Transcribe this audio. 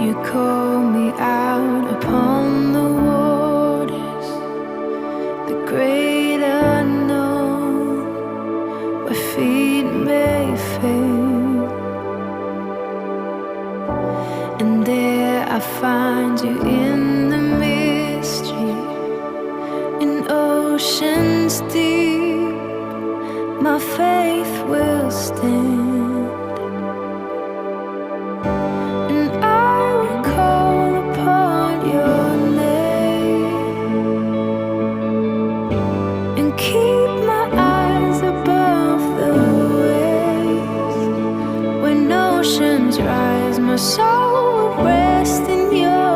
You call me out upon the waters, the great unknown, where feet may fail. And there I find you in the mystery, in oceans deep. My faith will stand. Rise, my soul will rest in your